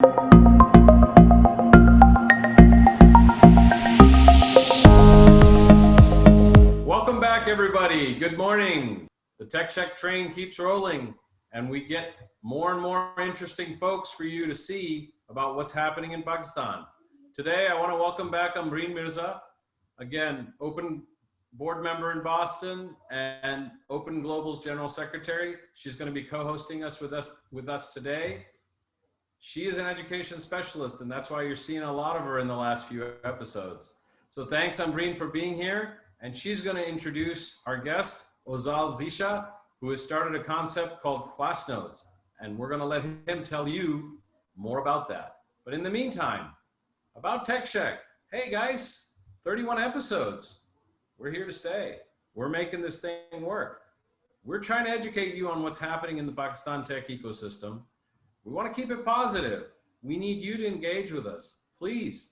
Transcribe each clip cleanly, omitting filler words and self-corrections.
Welcome back, everybody. Good morning. The Tech Sheck train keeps rolling, and we get more and more interesting folks for you to see about what's happening in Pakistan. Today, I want to welcome back Ambereen Mirza, again, Open board member in Boston and Open Global's general secretary. She's going to be co-hosting with us today. She is an education specialist, and that's why you're seeing a lot of her in the last few episodes. So thanks, Ambereen, for being here. And she's going to introduce our guest, Ozaal Zesha, who has started a concept called Class Notes. And we're going to let him tell you more about that. But in the meantime, about Tech Sheck. Hey guys, 31 episodes. We're here to stay. We're making this thing work. We're trying to educate you on what's happening in the Pakistan tech ecosystem. We want to keep it positive. We need you to engage with us. Please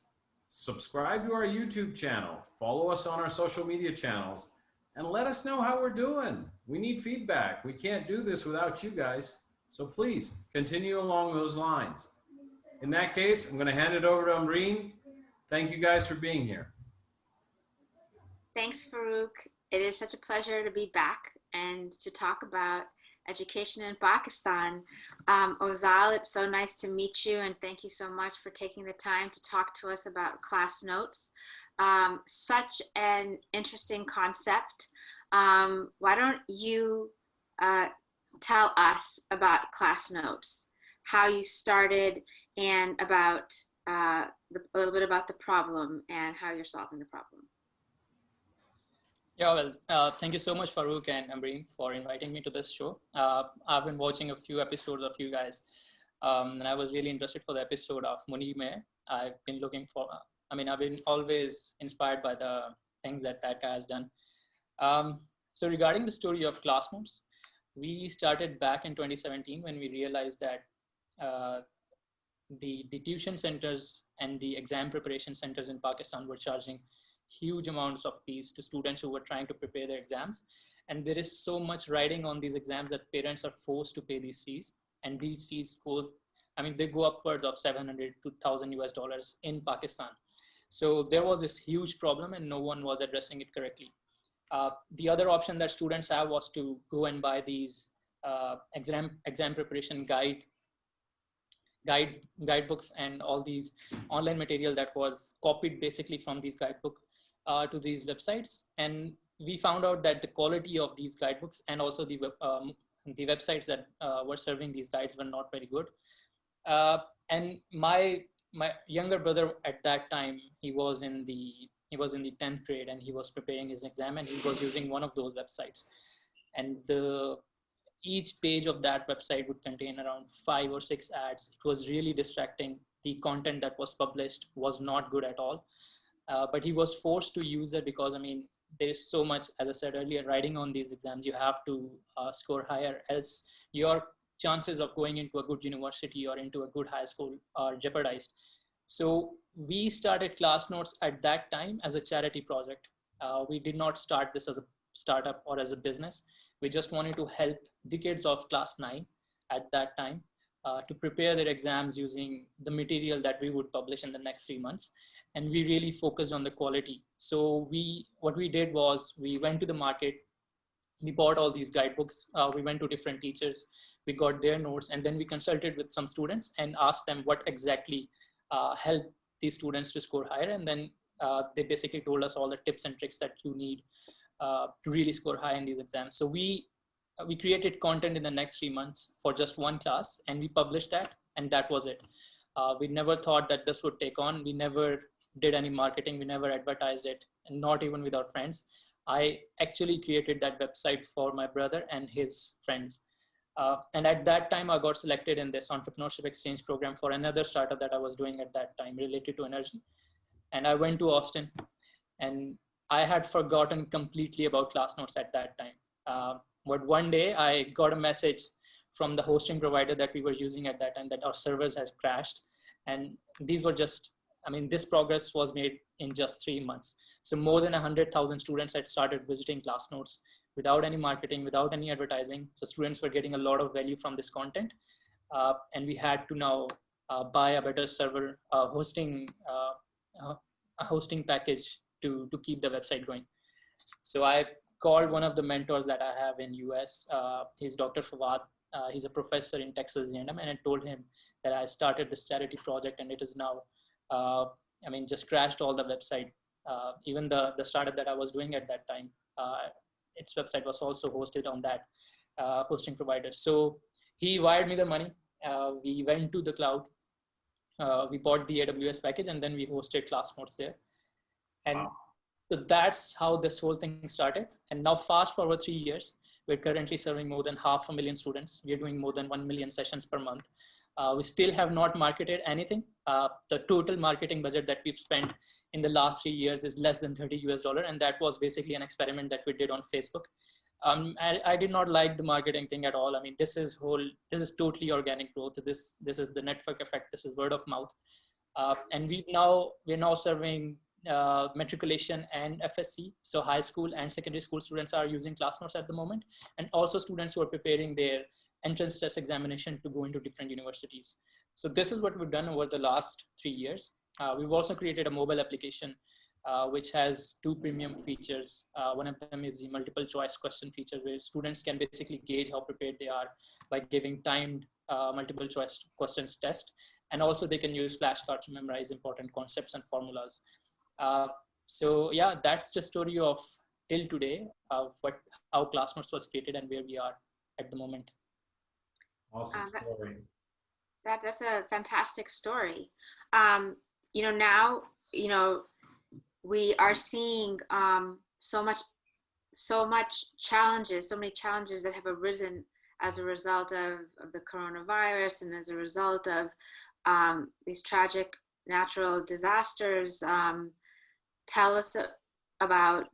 subscribe to our YouTube channel, follow us on our social media channels, and let us know how we're doing. We need feedback. We can't do this without you guys. So please continue along those lines. In that case, I'm going to hand it over to Ambereen. Thank you guys for being here. Thanks, Farouk. It is such a pleasure to be back and to talk about education in Pakistan. Ozaal, it's so nice to meet you, and thank you so much for taking the time to talk to us about Class Notes. Such an interesting concept. Why don't you tell us about Class Notes, how you started, and about a little bit about the problem and how you're solving the problem. Yeah, well, thank you so much, Farouk and Ambereen, for inviting me to this show. I've been watching a few episodes of you guys, and I was really interested for the episode of Muni Mein. I've been looking for, I've been always inspired by the things that guy has done. So regarding the story of Class Notes, we started back in 2017 when we realized that the tuition centers and the exam preparation centers in Pakistan were charging huge amounts of fees to students who were trying to prepare their exams. And there is so much riding on these exams that parents are forced to pay these fees. And these fees go, they go upwards of $700 to $1,000 in Pakistan. So there was this huge problem and no one was addressing it correctly. The other option that students have was to go and buy these exam preparation guidebooks and all these online material that was copied basically from these guidebooks to these websites. And we found out that the quality of these guidebooks and also the websites that were serving these guides were not very good. And my younger brother at that time, he was in the 10th grade and he was preparing his exam and he was using one of those websites. And each page of that website would contain around 5 or 6 ads. It was really distracting. The content that was published was not good at all. But he was forced to use it because, there's so much, as I said earlier, riding on these exams. You have to score higher, else your chances of going into a good university or into a good high school are jeopardized. So we started Class Notes at that time as a charity project. We did not start this as a startup or as a business. We just wanted to help the kids of class 9 at that time to prepare their exams using the material that we would publish in the next 3 months. And we really focused on the quality. So what we did was we went to the market, we bought all these guidebooks, we went to different teachers, we got their notes, and then we consulted with some students and asked them what exactly helped these students to score higher. And then they basically told us all the tips and tricks that you need to really score high in these exams. So we created content in the next 3 months for just one class and we published that, and that was it. We never thought that this would take on. We never did any marketing. We never advertised it, and not even with our friends. I actually created that website for my brother and his friends. And at that time, I got selected in this entrepreneurship exchange program for another startup that I was doing at that time related to energy. And I went to Austin, and I had forgotten completely about Class Notes at that time. But one day I got a message from the hosting provider that we were using at that time that our servers has crashed. And these were just, this progress was made in just 3 months. So more than 100,000 students had started visiting Class Notes without any marketing, without any advertising. So students were getting a lot of value from this content. And we had to now buy a better server a hosting package to keep the website going. So I called one of the mentors that I have in US. He's Dr. Fawad. He's a professor in Texas A&M, and I told him that I started this charity project, and it is now, just crashed all the website. Even the startup that I was doing at that time, its website was also hosted on that hosting provider. So he wired me the money. We went to the cloud. We bought the AWS package, and then we hosted class notes there. And Wow. so that's how this whole thing started. And now fast forward 3 years, we're currently serving more than 500,000 students. We're doing more than 1 million sessions per month. We still have not marketed anything. The total marketing budget that we've spent in the last 3 years is less than $30 US. And that was basically an experiment that we did on Facebook. I did not like the marketing thing at all. I mean, this is totally organic growth. This is the network effect. This is word of mouth. And we're now serving matriculation and FSC. So high school and secondary school students are using class notes at the moment, and also students who are preparing their entrance test examination to go into different universities. So this is what we've done over the last 3 years. We've also created a mobile application, which has 2 premium features. One of them is the multiple choice question feature, where students can basically gauge how prepared they are by giving timed multiple choice questions test. And also they can use flashcards to memorize important concepts and formulas. So yeah, that's the story of till today, how ClassNotes was created and where we are at the moment. Awesome story. That's a fantastic story. Now, we are seeing so many challenges that have arisen as a result of the coronavirus and as a result of these tragic natural disasters. Tell us about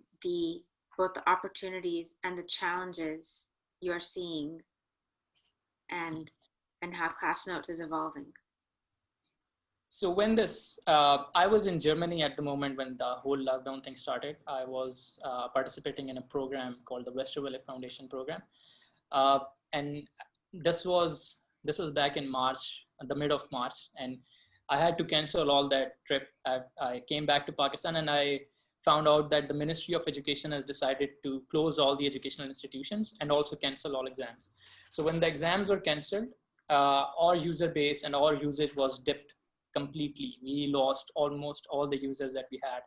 both the opportunities and the challenges you're seeing, and how ClassNotes is evolving. So when I was in Germany at the moment when the whole lockdown thing started. I was participating in a program called the Westerwelle Foundation program. And this was back in March, the mid of March, and I had to cancel all that trip. I came back to Pakistan, and I found out that the Ministry of Education has decided to close all the educational institutions and also cancel all exams. So when the exams were canceled, our user base and our usage was dipped completely. We lost almost all the users that we had.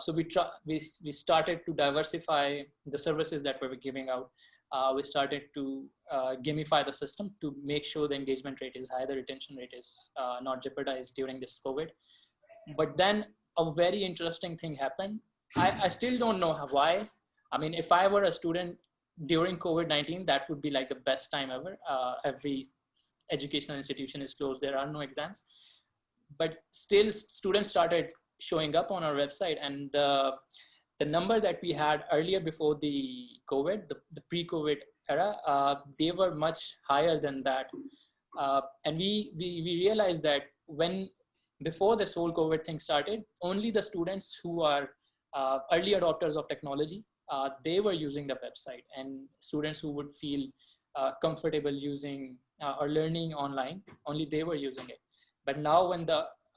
So we started to diversify the services that we were giving out. We started to gamify the system to make sure the engagement rate is high, the retention rate is not jeopardized during this COVID. But then a very interesting thing happened. I still don't know why. I mean, if I were a student during COVID-19, that would be like the best time ever. Every educational institution is closed. There are no exams. But still, students started showing up on our website, and the number that we had earlier before the COVID, the pre-COVID era, they were much higher than that. And we realized that before this whole COVID thing started, only the students who are early adopters of technology, they were using the website, and students who would feel comfortable using or learning online, only they were using it. But now when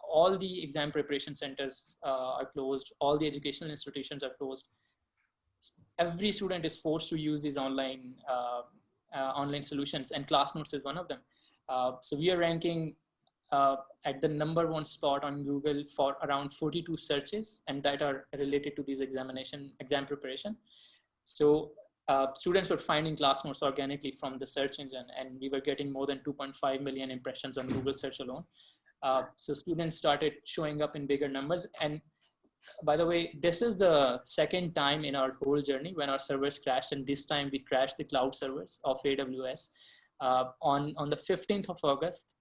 all the exam preparation centers are closed, all the educational institutions are closed, every student is forced to use these online solutions, and ClassNotes is one of them. So we are ranking at the #1 spot on Google for around 42 searches, and that are related to these exam preparation. So students were finding ClassNotes organically from the search engine, and we were getting more than 2.5 million impressions on Google search alone. So students started showing up in bigger numbers. And by the way, this is the second time in our whole journey when our servers crashed, and this time we crashed the cloud servers of AWS. On the 15th of August,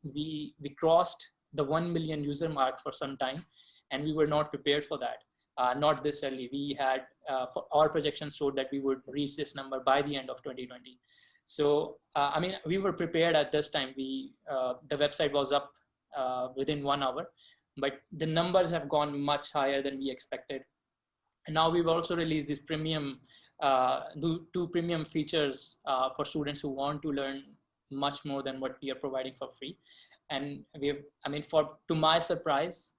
we crossed the 1 million user mark for some time, and we were not prepared for that. Not this early. We had, for our projections showed that we would reach this number by the end of 2020. So, I mean, we were prepared at this time. The website was up within 1 hour, but the numbers have gone much higher than we expected. And now we've also released these premium, 2 premium features for students who want to learn much more than what we are providing for free. And to my surprise,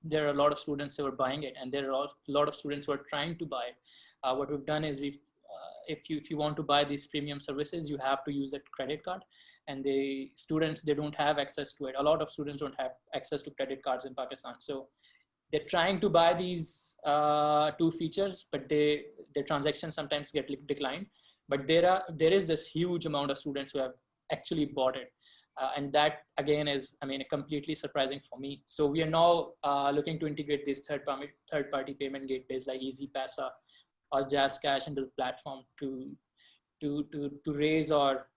there are a lot of students who are buying it, and there are a lot of students who are trying to buy it. What we've done is if you want to buy these premium services, you have to use a credit card, and they don't have access to it. A lot of students don't have access to credit cards in Pakistan. So they're trying to buy these two features, but their transactions sometimes get declined. But there is this huge amount of students who have actually bought it. And that again is, completely surprising for me. So we are now looking to integrate these third-party payment gateways like EasyPasa or Jazz Cash into the platform to raise our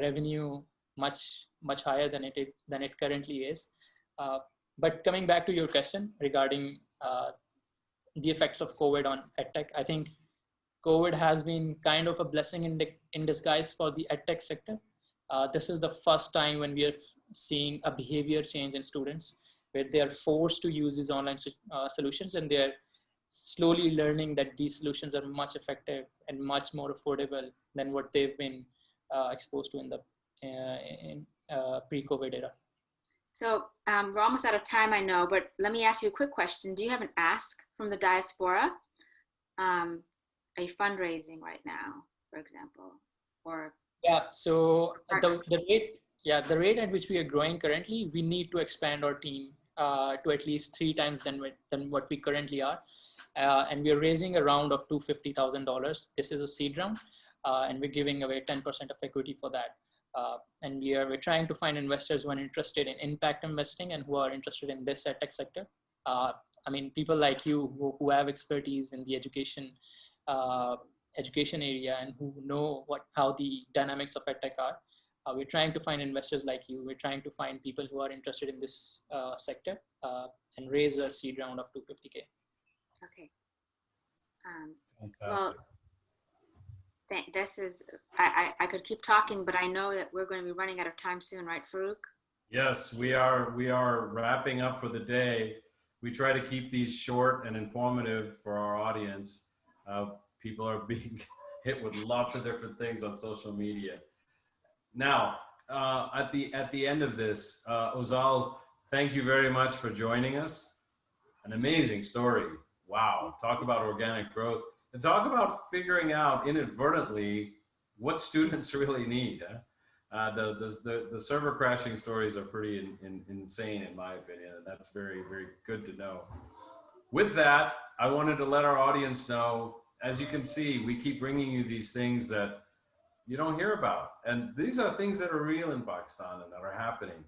revenue much higher than it currently is. But coming back to your question regarding the effects of COVID on edtech, I think COVID has been kind of a blessing in disguise for the edtech sector. This is the first time when we are seeing a behavior change in students, where they are forced to use these online solutions, and they're slowly learning that these solutions are much effective and much more affordable than what they've been exposed to in the pre-COVID era. So we're almost out of time, I know, but let me ask you a quick question. Do you have an ask from the diaspora? Are you fundraising right now, for example, or? Yeah, so the rate at which we are growing currently, we need to expand our team to at least 3 times than what we currently are. And we are raising a round of $250,000. This is a seed round, and we're giving away 10% of equity for that. And we're trying to find investors who are interested in impact investing and who are interested in this edtech sector. People like you who have expertise in the education area and who know how the dynamics of edtech are. We're trying to find investors like you. We're trying to find people who are interested in this sector and raise a seed round of $250K. Okay. Fantastic. Well, this is, I could keep talking, but I know that we're going to be running out of time soon, right, Farouk? Yes, we are wrapping up for the day. We try to keep these short and informative for our audience. People are being hit with lots of different things on social media. Now, at the end of this, Ozaal, thank you very much for joining us. An amazing story. Wow, talk about organic growth. And talk about figuring out inadvertently what students really need. The server crashing stories are pretty insane in my opinion. And that's very, very good to know. With that, I wanted to let our audience know, as you can see, we keep bringing you these things that you don't hear about. And these are things that are real in Pakistan and that are happening.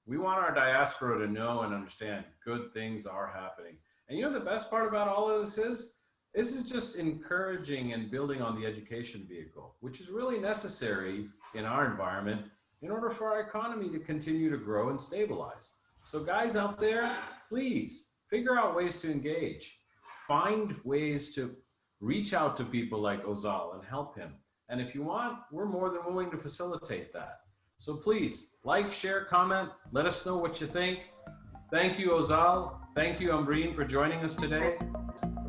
We want our diaspora to know and understand good things are happening. And you know the best part about all of this is just encouraging and building on the education vehicle, which is really necessary in our environment in order for our economy to continue to grow and stabilize. So guys out there, please figure out ways to engage. Find ways to reach out to people like Ozaal and help him. And if you want, we're more than willing to facilitate that. So please like, share, comment, let us know what you think. Thank you, Ozaal. Thank you, Ambereen, for joining us today.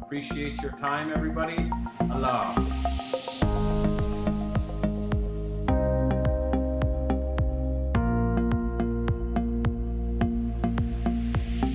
Appreciate your time, everybody. Allah Hafiz.